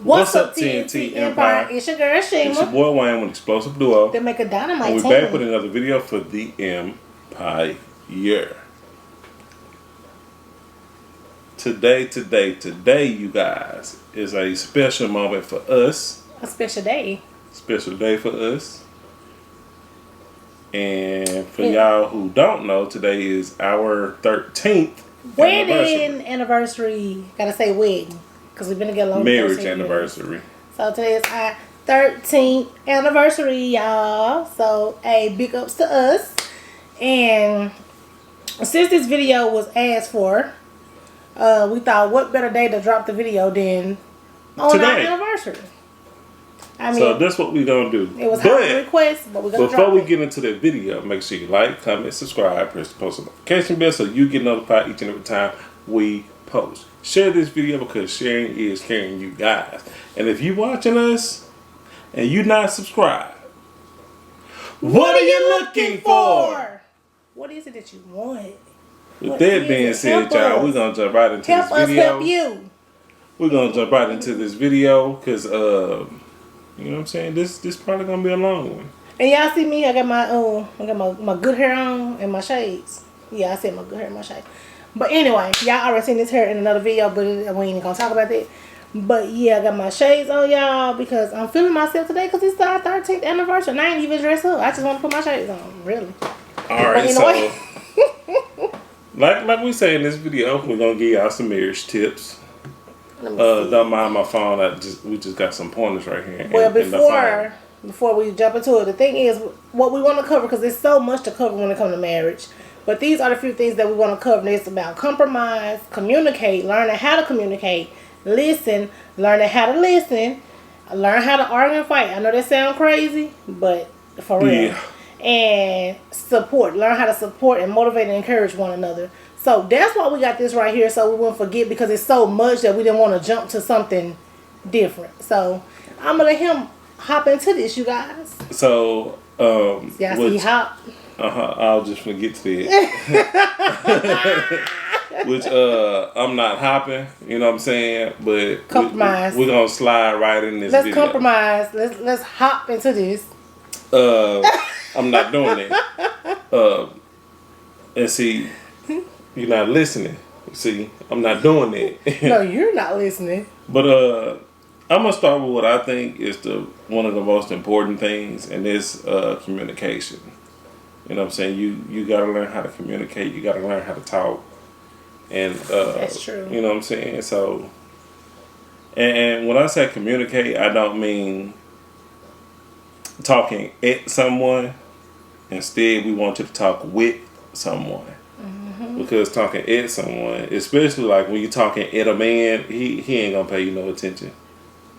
What's up, TNT Empire? It's your girl, TaShima. It's your boy, Wayne, with Explosive Duo. They make a dynamite and team. we're back with another video for the Empire. Today, you guys, is a special moment for us. A special day. Special day for us. And for y'all who don't know, today is our 13th wedding anniversary. Gotta say wedding, because we've been together long. Marriage anniversary. Years. So today is our 13th anniversary, y'all. So, big ups to us. And since this video was asked for, we thought what better day to drop the video than on today. Our anniversary. I mean, so that's what we're going to do. It was a request, but we're going to drop it. Before we get into that video, make sure you like, comment, subscribe, press the post notification bell so you get notified each and every time we post. Share this video because sharing is caring, you guys. And if you're watching us and you're not subscribed, what are you looking for? What is it that you want? With that being said, y'all, we're going to jump right into this video. Help you. We're going to jump right into this video because, you know what I'm saying? This probably gonna be a long one. And y'all see me? I got my good hair on and my shades. Yeah, I said my good hair and my shades. But anyway, y'all already seen this hair in another video, but we ain't gonna talk about that. But yeah, I got my shades on, y'all, because I'm feeling myself today because it's our 13th anniversary. And I ain't even dressed up. I just want to put my shades on, really. All right, so like we say in this video, we're gonna give y'all some marriage tips. Don't mind my phone. We just got some pointers right here. Well, before we jump into it, the thing is what we want to cover, because there's so much to cover when it comes to marriage. But these are the few things that we want to cover. It's about compromise, communicate, learning how to communicate, listen, learning how to listen, learn how to argue and fight. I know that sounds crazy, but for real. Yeah. And support, learn how to support and motivate and encourage one another. So that's why we got this right here, so we won't forget, because it's so much that we didn't want to jump to something different. So I'm gonna let him hop into this, you guys. So yeah, see hop. I'll just forget to that. Which I'm not hopping, you know what I'm saying? But compromise. We're gonna slide right in this. Let's video. Compromise. Let's hop into this. I'm not doing it. And see. You're not listening. See, I'm not doing that. No, you're not listening. But I'm gonna start with what I think is one of the most important things, and it's communication. You know what I'm saying? You gotta learn how to communicate. You gotta learn how to talk. And that's true. You know what I'm saying? So, and when I say communicate, I don't mean talking at someone. Instead, we want you to talk with someone. Because talking at someone, especially like when you're talking at a man, he ain't gonna pay you no attention.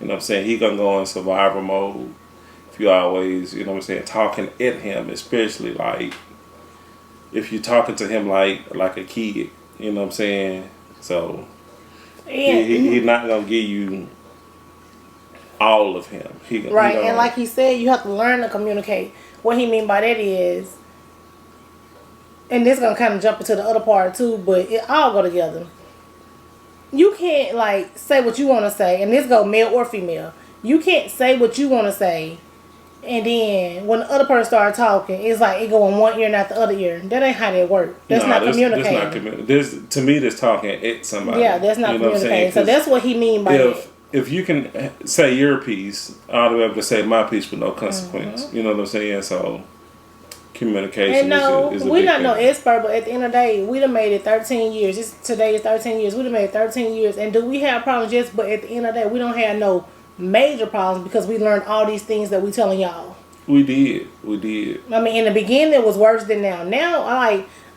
You know what I'm saying? He gonna go in survival mode. If you always, you know what I'm saying, talking at him, especially like if you're talking to him like a kid, you know what I'm saying? So he's not gonna give you all of him. Right, and like he said, you have to learn to communicate. What he mean by that is, and this gonna kind of jump into the other part too, but it all go together. You can't like say what you want to say, and this go male or female. You can't say what you want to say, and then when the other person start talking, it's like it go in one ear, not the other ear. That ain't how that work. That's not communicating. To me, that's talking at somebody. Yeah, that's not communicating. So that's what he mean by that. If you can say your piece, I ought to be able to say my piece with no consequence. You know what I'm saying? So. Communication is a we're not thing. No expert, but at the end of the day, we done made it 13 years. Today is 13 years. We done made it 13 years. And do we have problems? Yes, but at the end of the day, we don't have no major problems because we learned all these things that we telling y'all. We did. I mean, in the beginning, it was worse than now. Now,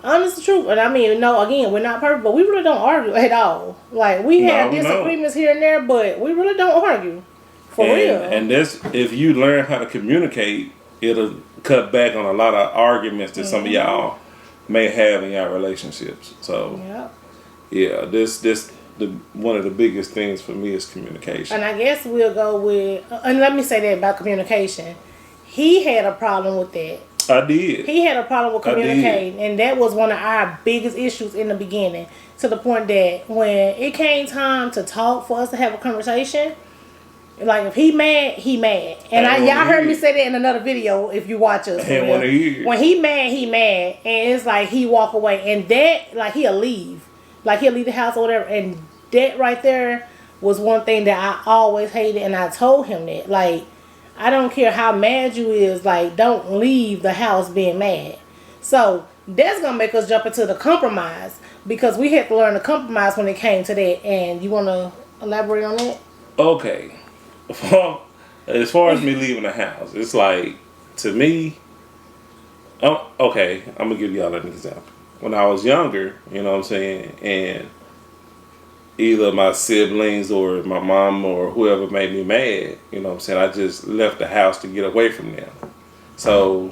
honest truth, and I mean, no, again, we're not perfect, but we really don't argue at all. Like, we have disagreements here and there, but we really don't argue. For real. And that's, if you learn how to communicate, it'll cut back on a lot of arguments that some of y'all may have in your relationships. So, yeah, one of the biggest things for me is communication. And I guess we'll go with, and let me say that about communication. He had a problem with that. I did. He had a problem with communicating, and that was one of our biggest issues in the beginning. To the point that when it came time to talk, for us to have a conversation, Like if he mad, he mad. And y'all heard me say that in another video if you watch us. When he mad, he mad. And it's like he walk away. And that, like he'll leave. Like he'll leave the house or whatever. And that right there was one thing that I always hated. And I told him that. Like, I don't care how mad you is. Like, don't leave the house being mad. So that's going to make us jump into the compromise. Because we had to learn to compromise when it came to that. And you want to elaborate on that? Okay. Well, as far as me leaving the house, it's like, to me, okay, I'm going to give y'all an example. When I was younger, you know what I'm saying, and either my siblings or my mom or whoever made me mad, you know what I'm saying, I just left the house to get away from them. So,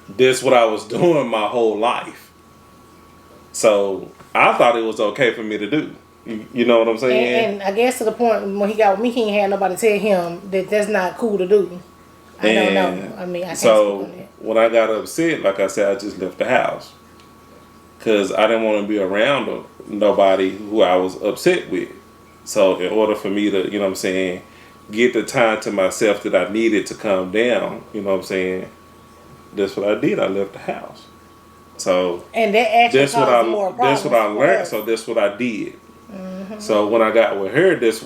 this is what I was doing my whole life. So, I thought it was okay for me to do. You know what I'm saying? And I guess to the point when he got with me, he ain't had nobody tell him that that's not cool to do. I don't know. I mean, I can't speak on that. When I got upset, like I said, I just left the house. Because I didn't want to be around nobody who I was upset with. So in order for me to, you know what I'm saying, get the time to myself that I needed to calm down, you know what I'm saying, that's what I did. I left the house. So and that actually that's what I learned. So that's what I did. Mm-hmm. So when I got with her, that's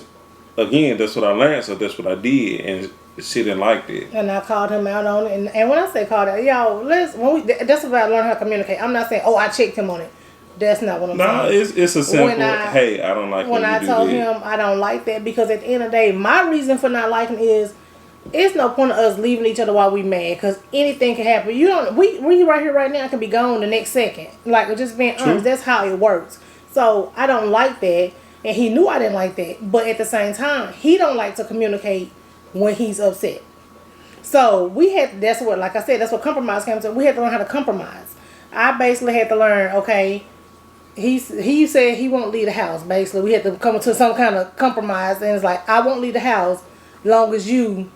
what I learned. So that's what I did, and she didn't like it. And I called him out on it. And when I say called out, y'all, that's about learning how to communicate. I'm not saying, I checked him on it. That's not what I'm saying. No, it's a simple, hey, I don't like when I told him I don't like that, because at the end of the day, my reason for not liking is it's no point of us leaving each other while we mad, because anything can happen. We right here right now can be gone the next second. Like, just being honest, that's how it works. So I don't like that, and he knew I didn't like that. But at the same time, he don't like to communicate when he's upset. So we had, that's what compromise came to. We had to learn how to compromise. I basically had to learn, okay, he said he won't leave the house. Basically, we had to come to some kind of compromise, and it's like, I won't leave the house long as you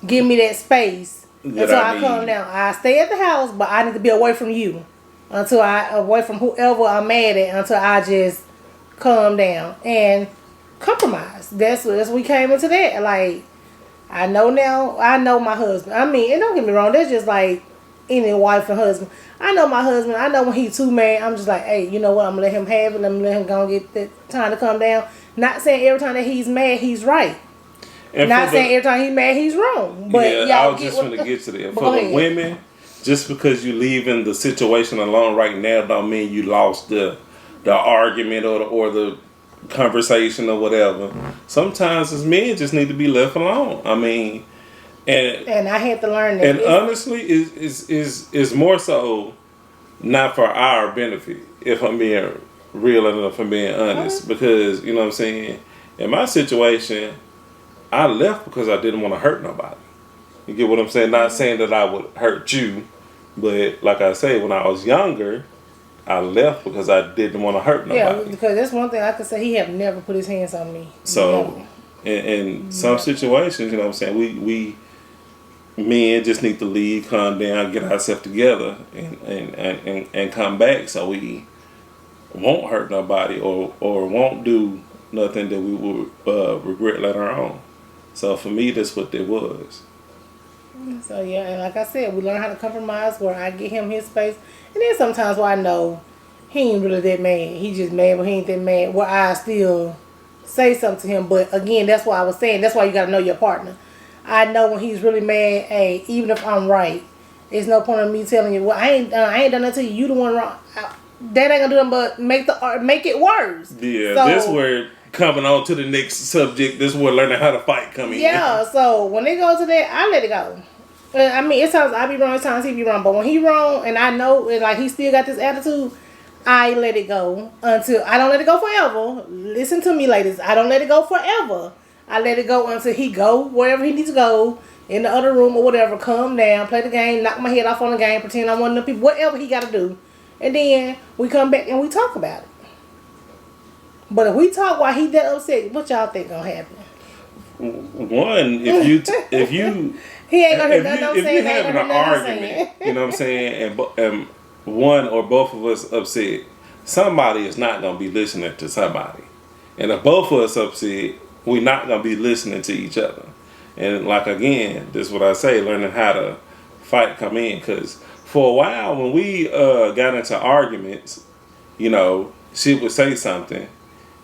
give me that space until I calm down. I stay at the house, but I need to be away from you away from whoever I'm mad at, until I just calm down and compromise. That's we came into that. Like, I know now. I know my husband. I mean, and don't get me wrong. That's just like any wife and husband. I know my husband. I know when he's too mad, I'm just like, hey, you know what? I'm gonna let him have it. I'm gonna let him go and get that time to calm down. Not saying every time that he's mad, he's right. And not saying every time he's mad, he's wrong. But yeah, I was just gonna get to that. For the women, just because you leaving the situation alone right now, don't mean you lost the argument or the conversation or whatever. Sometimes as men just need to be left alone. I mean, and I had to learn that. And honestly, is more so not for our benefit, if I'm being real and if I'm being honest. Because, you know what I'm saying, in my situation, I left because I didn't want to hurt nobody. You get what I'm saying? Not saying that I would hurt you, but like I say, when I was younger, I left because I didn't want to hurt nobody. Yeah, because that's one thing I could say. He have never put his hands on me. So, in some situations, you know what I'm saying, we men just need to leave, calm down, get ourselves together, and come back, so we won't hurt nobody or won't do nothing that we would regret later on. So for me, that's what it was. So yeah, and like I said, we learn how to compromise where I get him his space. And then sometimes where I know he ain't really that mad. He just mad, but he ain't that mad. Where I still say something to him. But again, that's why I was saying, that's why you got to know your partner. I know when he's really mad, hey, even if I'm right, there's no point in me telling you, well, I ain't done that to you. You the one wrong. That ain't gonna do nothing but make it worse. Yeah, so, this where coming on to the next subject. This is where learning how to fight coming in. Yeah, so when it goes to that, I let it go. I mean, it's times I be wrong, it's times he be wrong. But when he wrong and I know, and like he still got this attitude, I let it go until I don't let it go forever. Listen to me, ladies. I don't let it go forever. I let it go until he go wherever he needs to go, in the other room or whatever. Calm down, play the game, knock my head off on the game, pretend I'm one of the people. Whatever he got to do, and then we come back and we talk about it. But if we talk while he that upset, what y'all think gonna happen? One, if you he ain't gonna hear nothing I'm saying. If you're having an argument, you know what I'm saying, and one or both of us upset, somebody is not gonna be listening to somebody. And if both of us upset, we're not gonna be listening to each other. And like again, this is what I say: learning how to fight come in. Because for a while, when we got into arguments, you know, she would say something,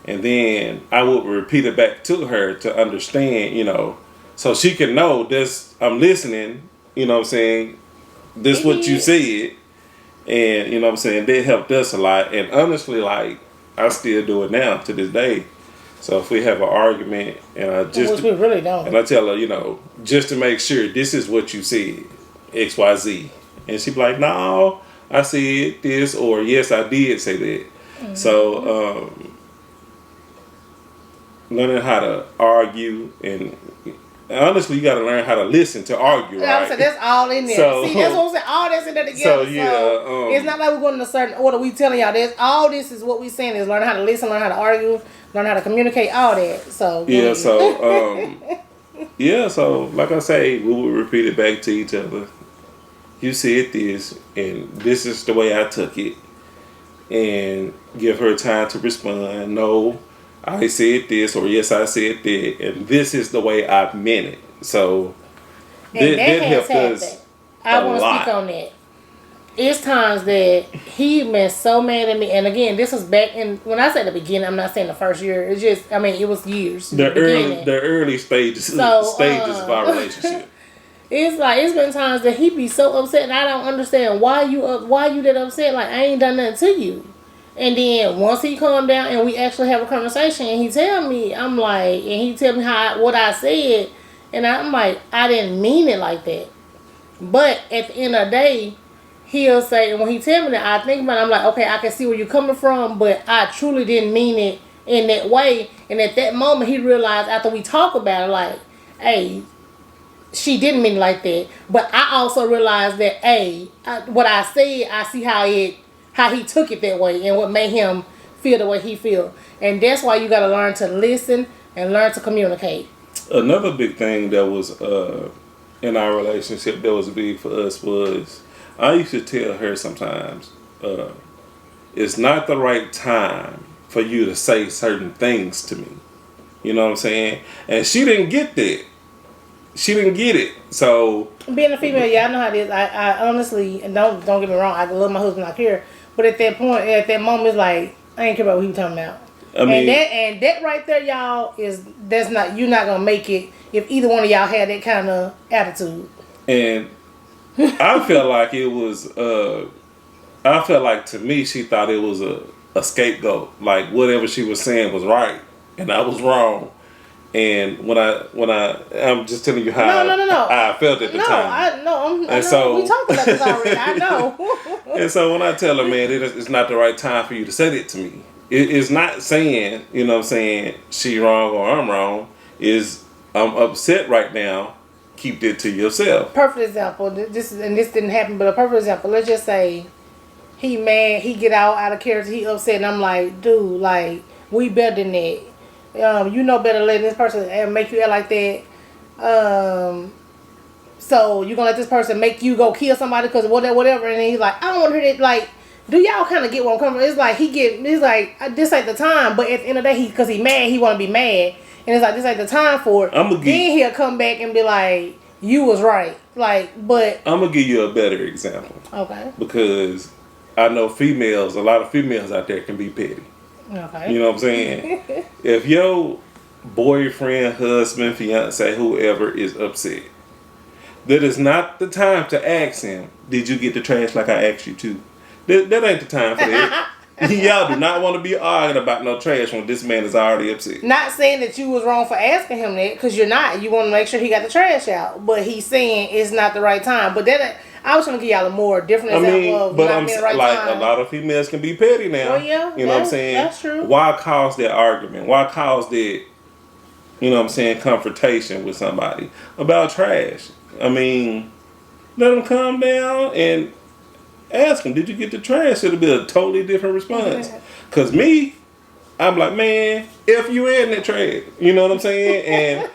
and then I would repeat it back to her to understand, you know, so she can know this. I'm listening. You know what I'm saying? This what you said, and you know what I'm saying. That helped us a lot. And honestly, like I still do it now to this day. So if we have an argument and I just which we really don't, and I tell her, you know, just to make sure this is what you said, XYZ, and she be like, no, I said this, or yes, I did say that. Mm-hmm. So learning how to argue, and honestly, you got to learn how to listen to argue. Yeah, right? So that's all in there. So, see, that's what I'm saying. All that's in there together. So yeah, so it's not like we're going in a certain order. We telling y'all this. All this is what we saying is learn how to listen, learn how to argue, learn how to communicate. All that. So yeah. So yeah. So like I say, we will repeat it back to each other. You said this, and this is the way I took it, and give her time to respond. No, I said this, or yes, I said that, and this is the way I meant it. So that helped us. I want to speak on that. It's times that he been so mad at me, and again, this was back in when I say the beginning. I'm not saying the first year. It's just, I mean, it was years. The early stages of our relationship. It's like it's been times that he be so upset, and I don't understand why you that upset. Like I ain't done nothing to you. And then once he calmed down and we actually have a conversation, and he tell me, I'm like, and he tell me what I said, and I'm like, I didn't mean it like that. But at the end of the day, he'll say, and when he tell me that, I think about it, I'm like, okay, I can see where you're coming from, but I truly didn't mean it in that way. And at that moment, he realized after we talk about it, like, hey, she didn't mean it like that. But I also realized that, hey, what I said, I see how he took it that way and what made him feel the way he feel. And that's why you got to learn to listen and learn to communicate. Another big thing that was in our relationship that was big for us was I used to tell her sometimes it's not the right time for you to say certain things to me. You know what I'm saying? And she didn't get that. She didn't get it. So being a female, yeah, I know how it is. I honestly, and don't get me wrong, I love my husband, I care. But at that point, at that moment, it's like I ain't care about what he was talking about. I mean, and that right there, y'all, you're not gonna make it if either one of y'all had that kind of attitude. And I felt like it was. I felt like to me, she thought it was a scapegoat. Like whatever she was saying was right, and I was wrong. And when I'm just telling you how I felt at the time. We talked about this already. I know. And so when I tell her, man, it's not the right time for you to say that to me. It's not saying, you know what I'm saying, she wrong or I'm wrong. I'm upset right now. Keep that to yourself. Perfect example. This didn't happen, but a perfect example. Let's just say he mad, he get out of character, he upset, and I'm like, dude, like, we better than that. You know better than letting this person make you act like that. So you gonna let this person make you go kill somebody because whatever, and then he's like, I don't want to hear that. Like, do y'all kind of get what I'm coming from? It's like he's like, this ain't the time. But at the end of the day, because he mad, he want to be mad, and it's like this ain't the time for it. Then he'll come back and be like, you was right. Like, but I'm gonna give you a better example. Okay. Because I know a lot of females out there can be petty. Okay. You know what I'm saying? If your boyfriend, husband, fiance, whoever is upset, that is not the time to ask him, did you get the trash like I asked you to? That ain't the time for that. Y'all do not want to be arguing about no trash when this man is already upset. Not saying that you was wrong for asking him that, because you're not. You want to make sure he got the trash out. But he's saying it's not the right time. But then I was trying to give y'all a more different example of not being the right time. A lot of females can be petty now. Well, yeah. You know what I'm saying? That's true. Why cause that argument? Why cause that, you know what I'm saying, confrontation with somebody about trash? I mean, let them calm down and ask them, did you get the trash? It'll be a totally different response. Because me, I'm like, man, if you in that trash. You know what I'm saying? And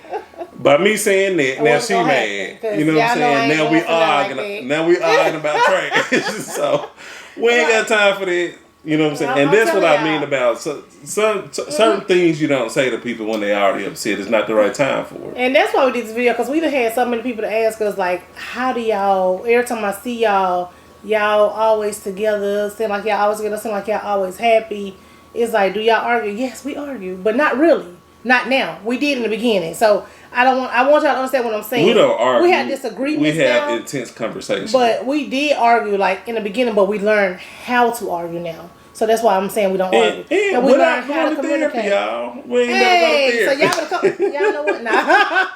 by me saying that, now she mad. You know what I'm saying? Now we arguing about trash. So we ain't got time for that. You know what I'm saying? And that's what I mean about certain things you don't say to people when they already upset. It's not the right time for it. And that's why we did this video, because we done had so many people to ask us, like, how do y'all, every time I see y'all always together, seem like y'all always together, seem like y'all always happy. It's like, do y'all argue? Yes, we argue, but not really. Not now. We did in the beginning. So I want y'all to understand what I'm saying. We don't argue. We had disagreements. We had intense conversations. But we did argue like in the beginning, but we learned how to argue now. So that's why I'm saying we don't argue. And we learned how to communicate. Y'all. We ain't never so y'all know what now.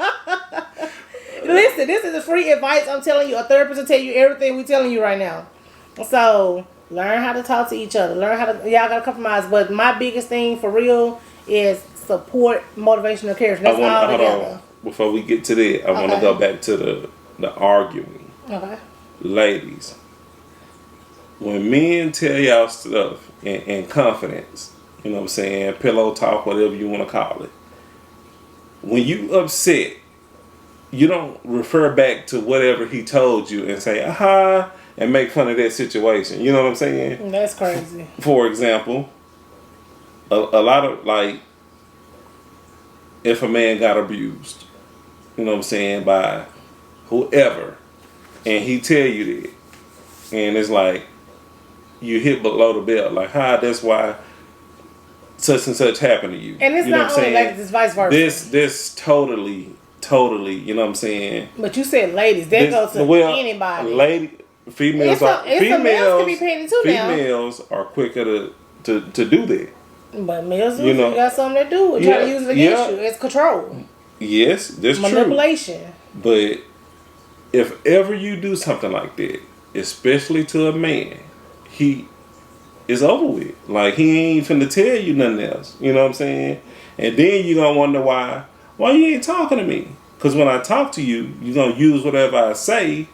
Listen, this is a free advice. I'm telling you, a therapist will tell you everything we're telling you right now. So learn how to talk to each other. Learn how to, y'all gotta compromise. But my biggest thing for real is support motivational character. That's all together. Before we get to that, I want to go back to the arguing. Okay. Ladies, when men tell y'all stuff in confidence, you know what I'm saying, pillow talk, whatever you want to call it, when you upset, you don't refer back to whatever he told you and say, aha, and make fun of that situation. You know what I'm saying? That's crazy. For example, a lot of, like, if a man got abused, you know what I'm saying, by whoever, and he tell you that, and it's like, you hit below the belt, like, that's why such and such happened to you. And it's you know not only like this, vice versa. This totally, you know what I'm saying? But you said ladies, that goes to anybody. Females can be petty too now. Females are quicker to do that. But males, you got something to do. Try to use it against you. It's control. Yes, that's manipulation. True. But if ever you do something like that, especially to a man, he is over with. Like, he ain't finna tell you nothing else. You know what I'm saying? And then you gonna wonder why you ain't talking to me. Because when I talk to you, you gonna use whatever I say.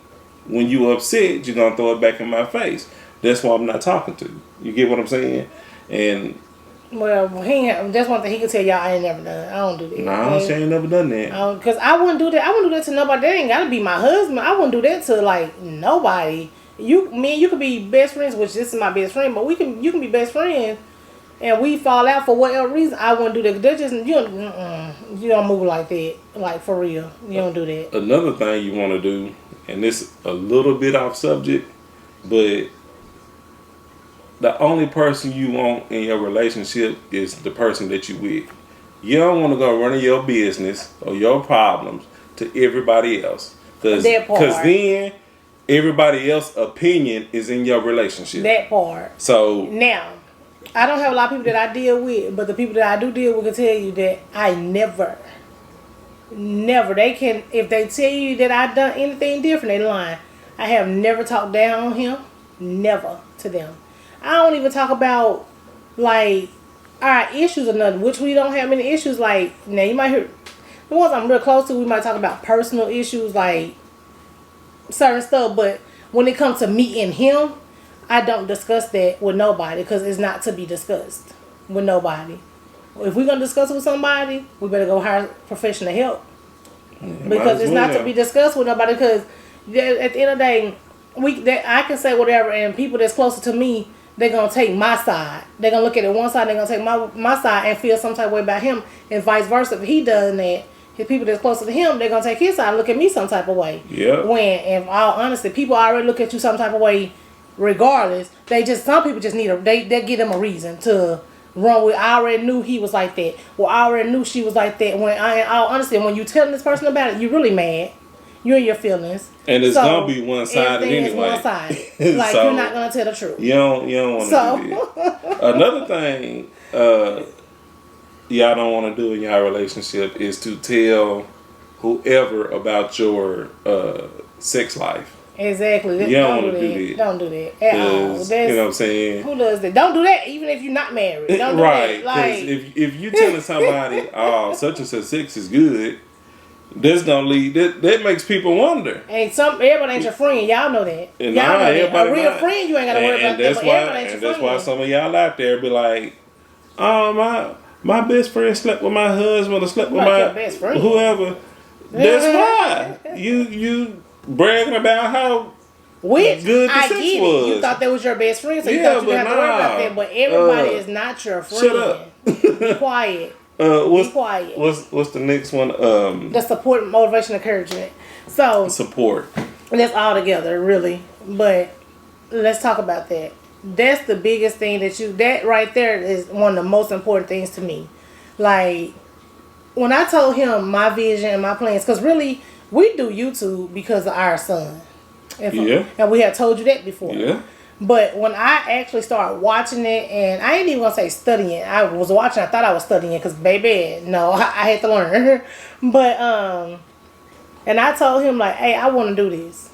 When you upset, you're gonna throw it back in my face. That's why I'm not talking to you. You get what I'm saying? And well, that's one thing he can tell y'all I ain't never done. I don't do that. Nah, she ain't never done that. Because I wouldn't do that. I wouldn't do that to nobody. That ain't gotta be my husband. I wouldn't do that to like nobody. Me and you could be best friends, which this is my best friend, but you can be best friends, and we fall out for whatever reason. I wouldn't do that. They're just you don't move like that, like for real. You don't do that. Another thing you want to do, and this a little bit off subject, but the only person you want in your relationship is the person that you with. You don't want to go running your business or your problems to everybody else, because then everybody else's opinion is in your relationship. That part. So now, I don't have a lot of people that I deal with, but the people that I do deal with can tell you that I never, they can, if they tell you that I've done anything different, they lying. I have never talked down on him, never, to them. I don't even talk about, like, our issues or nothing, which we don't have many issues. Like, now you might hear, the ones I'm real close to, we might talk about personal issues, like certain stuff, but when it comes to me and him, I don't discuss that with nobody, because it's not to be discussed with nobody. If we're going to discuss it with somebody, we better go hire professional help, because it's not to be discussed with nobody, because at the end of the day, I can say whatever, and people that's closer to me, they're going to take my side. They're going to look at it one side, they're going to take my side and feel some type of way about him, and vice versa. If he does that, his people that's closer to him, they're going to take his side and look at me some type of way. Yeah. When, in all honesty, people already look at you some type of way regardless. Some people just need they give them a reason to run with. I already knew he was like that. Well, I already knew she was like that. In all honesty, when you telling this person about it, you're really mad. You're in your feelings. And it's going to be one-sided anyway. It's one-sided. Like, so, you're not going to tell the truth. You don't want to do that. Another thing y'all don't want to do in your relationship is to tell whoever about your sex life. Exactly. You don't want to do that. Don't do that at all. You know what I'm saying? Who does that? Don't do that even if you're not married. Don't do right. that. Like, if you telling somebody, oh, such and such sex is good, that's gonna lead. That makes people wonder. And everybody ain't your friend. Y'all know that. And y'all know that. A real friend, you ain't gotta worry about that. But everybody ain't your friend. That's why some of y'all out there be like, oh, my best friend slept with my husband or slept with my best friend. Whoever. That's why you bragging about how Which good the I sex get was. it. You thought that was your best friend, so you Yeah, thought you didn't have to worry about that. But everybody is not your friend. Shut up. Be quiet. Be quiet. What's the next one? The support, motivation, encouragement. So Support. that's all together, really. But let's talk about that. That's the biggest thing that right there is one of the most important things to me. Like, when I told him my vision and my plans, because really, we do YouTube because of our son. And we have told you that before. Yeah. But when I actually started watching it, and I ain't even going to say studying. I was watching, I thought I was studying, because baby, no, I had to learn. But, and I told him, like, hey, I want to do this.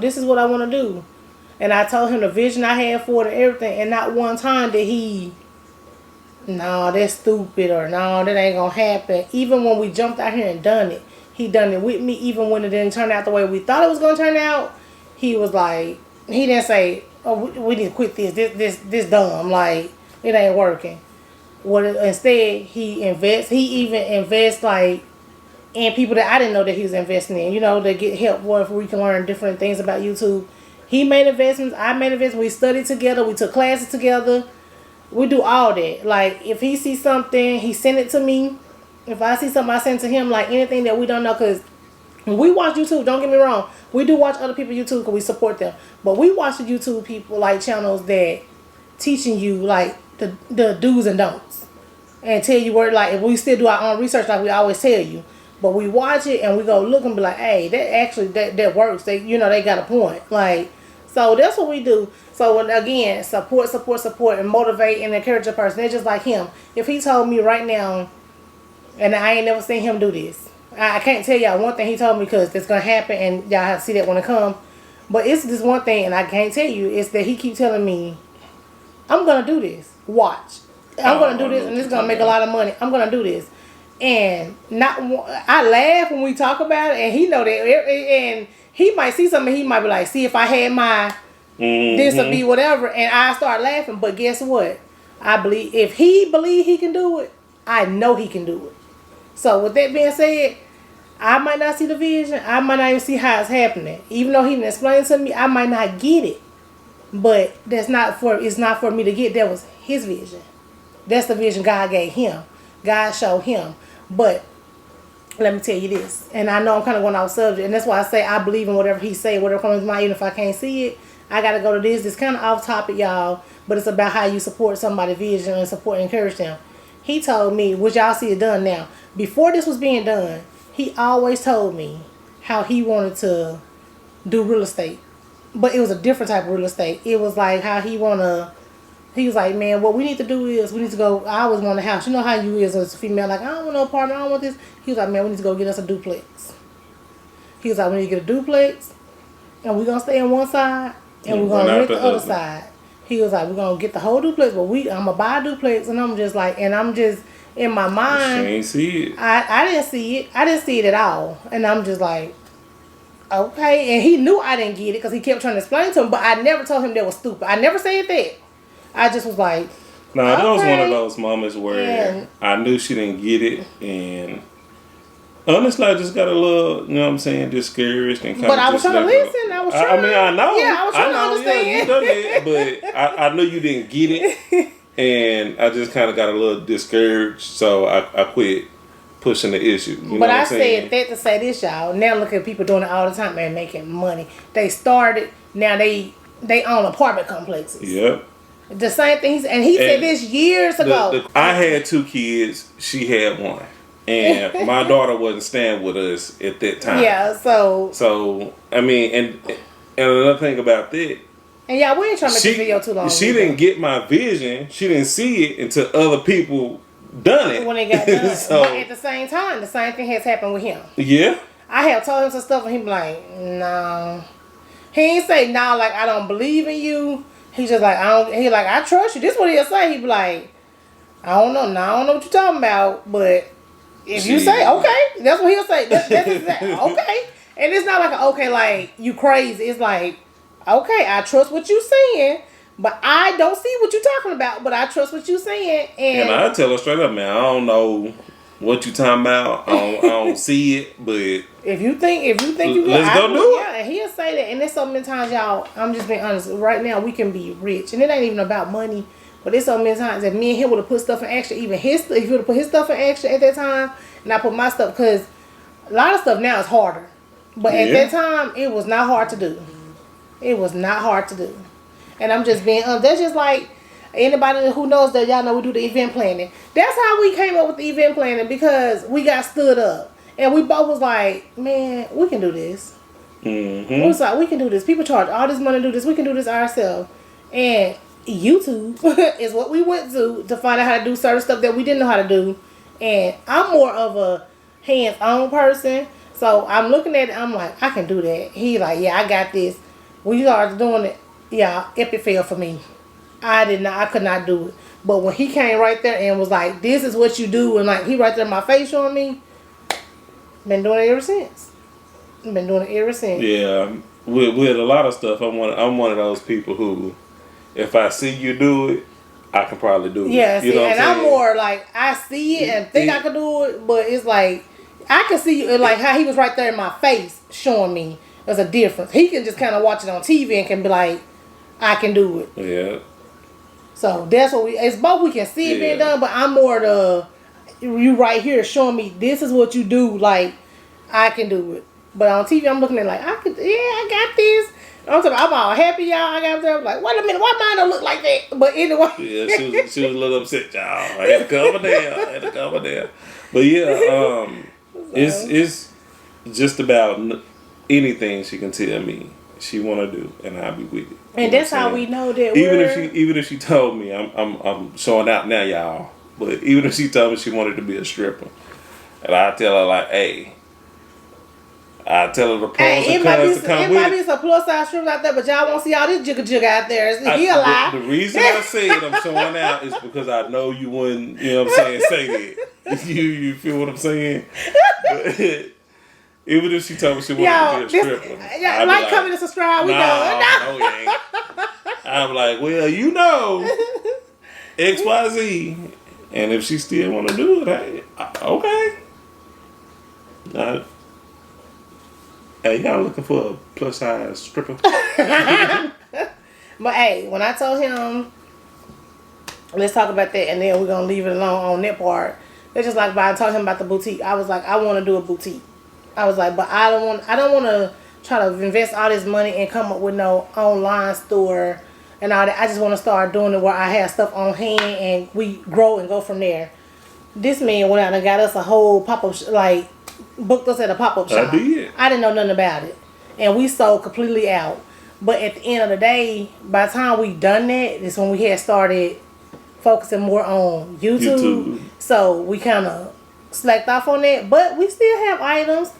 This is what I want to do. And I told him the vision I had for it and everything, and not one time did he, no, that's stupid, or no, that ain't going to happen. Even when we jumped out here and done it, he done it with me. Even when it didn't turn out the way we thought it was going to turn out, he was like, he didn't say, oh, we need to quit this dumb, like, it ain't working. Instead, he even invests, like, in people that I didn't know that he was investing in, to get help where we can learn different things about YouTube. He made investments, I made investments, we studied together, we took classes together, we do all that. Like, if he sees something, he send it to me. If I see something, I send it to him, like anything that we don't know, because when we watch YouTube, don't get me wrong, we do watch other people YouTube because we support them, but we watch the YouTube people, like, channels that teaching you, like, the do's and don'ts, and tell you where, like, if we still do our own research, like we always tell you, but we watch it and we go look and be like, hey, that actually that works. They they got a point. Like, so that's what we do. So when, again, support, and motivate and encourage a person. It's just like him. If he told me right now, and I ain't never seen him do this, I can't tell y'all one thing he told me, because it's gonna happen and y'all have to see that when it comes. But it's this one thing, and I can't tell you, is that he keep telling me, I'm gonna do this. Watch. I'm gonna do this, and it's gonna make a lot of money. I'm gonna do this. And I laugh when we talk about it, and he know that, and he might see something, he might be like, see, if I had my this would be whatever, and I start laughing. But guess what? I believe if he can do it, I know he can do it. So with that being said, I might not see the vision, I might not even see how it's happening. Even though he didn't explain it to me, I might not get it. But it's not for me to get. That was his vision. That's the vision God gave him. God showed him. But let me tell you this, and I know I'm kind of going off subject, and that's why I say I believe in whatever he say, whatever comes to mind, even if I can't see it. I got to go to this. It's kind of off topic, y'all, but it's about how you support somebody's vision and support and encourage them. He told me, which y'all see it done now. Before this was being done, he always told me how he wanted to do real estate, but it was a different type of real estate. It was like how he was like, man, what we need to do is we need to go. I always want a house. You know how you is as a female, like, I don't want no apartment, I don't want this. He was like, man, we need to go get us a duplex. He was like, we need to get a duplex, and we're gonna stay on one side, and we're gonna rent the other side. He was like, we're gonna get the whole duplex, but I'm gonna buy a duplex. And I'm just like, in my mind, she ain't see it. I didn't see it. I didn't see it at all. And I'm just like, okay. And he knew I didn't get it, because he kept trying to explain to him, but I never told him that was stupid. I never said that. I just was like, no, that was one of those moments where I knew she didn't get it, and honestly, I just got a little, discouraged and kind of. But I was trying to listen. I was trying. I mean, I know. Yeah, I was trying to understand. Yeah, you done it, but I knew you didn't get it, and I just kind of got a little discouraged, so I quit pushing the issue. But I said that to say this, y'all. Now look at people doing it all the time, man, making money. They started. Now they own apartment complexes. Yep. The same thing, and he said this years ago. I had 2 kids. She had 1. And my daughter wasn't staying with us at that time. Yeah, So, I mean, and another thing about that. And yeah, we ain't trying to make this video too long. She didn't get my vision. She didn't see it until other people done it. When it got done. So, but at the same time, the same thing has happened with him. Yeah. I have told him some stuff, and he be like, no. He ain't say, no, like, I don't believe in you. He's just like, I trust you. This is what he'll say. He be like, I don't know what you're talking about, but if you say, okay, that's what he'll say. That's exactly, okay. And it's not like an okay, like, you crazy. It's like, okay, I trust what you're saying, but I don't see what you're talking about, but I trust what you're saying. And I tell her straight up, man, I don't know what you talking about. I don't see it, but if you think you can, let's go do it. Yeah, and he'll say that. And there's so many times, y'all. I'm just being honest. Right now, we can be rich, and it ain't even about money. But there's so many times that me and him would have put stuff in action. Even if he would have put his stuff in action at that time, and I put my stuff, because a lot of stuff now is harder. But at that time, it was not hard to do. It was not hard to do. And I'm just being honest. That's just like anybody who knows that, y'all know we do the event planning. That's how we came up with the event planning, because we got stood up. And we both was like, man, we can do this. Mm-hmm. We was like, we can do this. People charge all this money to do this. We can do this ourselves. And YouTube is what we went to find out how to do certain stuff that we didn't know how to do. And I'm more of a hands-on person. So I'm looking at it, I'm like, I can do that. He like, yeah, I got this. We started doing it. Yeah, it failed for me. I could not do it. But when he came right there and was like, this is what you do, and like he right there in my face showing me, been doing it ever since. Been doing it ever since. Yeah, with a lot of stuff, I'm one of those people who, if I see you do it, I can probably do it. Yeah, you know and I'm more like, I see it and think I can do it, but it's like, I can see you, like how he was right there in my face showing me. There's a difference. He can just kind of watch it on TV and can be like, I can do it. Yeah. So that's what it's both. We can see it being done, but I'm more you right here showing me this is what you do. Like, I can do it. But on TV, I'm looking at like, I got this. I'm all happy, y'all. I got there. I'm like, wait a minute, why mine don't look like that? But anyway. Yeah, she was a little upset, y'all. I had to cover there. But yeah, it's just about anything she can tell me she want to do, and I'll be with it. And that's how we know that even if she told me, I'm showing out now, y'all. But even if she told me she wanted to be a stripper, and I tell her like, hey, I tell her the pros and cons to come with it. It might be some plus size strippers out there, but y'all won't see all this jigga out there. He alive. The reason I said I'm showing out is because I know you wouldn't, you know what I'm saying, say that. You feel what I'm saying? But even if she told me she wanted to be a stripper, like, comment and subscribe. We know. No, you ain't. I'm like, well, you know, XYZ, and if she still want to do it, hey, okay. Hey, y'all looking for a plus size stripper? But hey, when I told him, let's talk about that, and then we're gonna leave it alone on that part. It's just like, I told him about the boutique. I was like, I want to do a boutique. I was like, but I don't want to try to invest all this money and come up with no online store and all that. I just want to start doing it where I have stuff on hand and we grow and go from there. This man went out and got us a whole pop-up, booked us at a pop-up shop. I did. I didn't know nothing about it. And we sold completely out. But at the end of the day, by the time we done that, is when we had started focusing more on YouTube. So we kind of slacked off on that. But we still have items.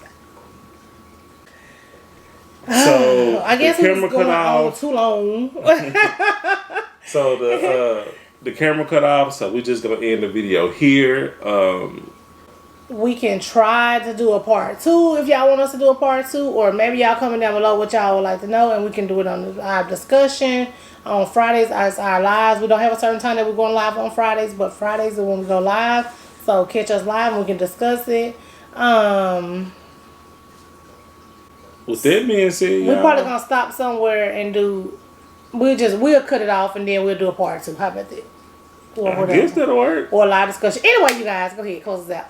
So I guess we was going on too long. So the camera cut off, so we're just gonna end the video here. We can try to do a part 2 if y'all want us to do a part 2, or maybe y'all comment down below what y'all would like to know, and we can do it on our discussion on Fridays as our lives. We don't have a certain time that we're going live on Fridays, but Fridays is when we go live. So catch us live and we can discuss it. With that being said, we're probably gonna stop somewhere and do. We'll cut it off and then we'll do a part 2. How about that? I guess that'll work. Or a live discussion. Anyway, you guys, go ahead, close us out.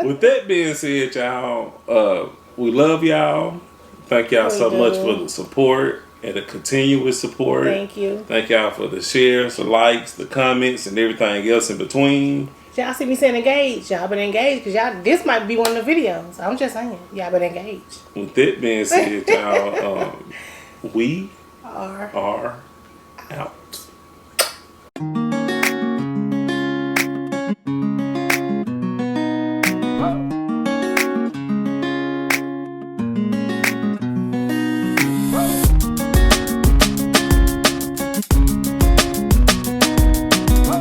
With that being said, y'all, we love y'all. Thank y'all so much for the support and the continuous support. Thank you. Thank y'all for the shares, the likes, the comments, and everything else in between. Y'all see me saying engaged. Y'all been engaged because this might be one of the videos. I'm just saying, y'all been engaged. With that being said, y'all, we are out.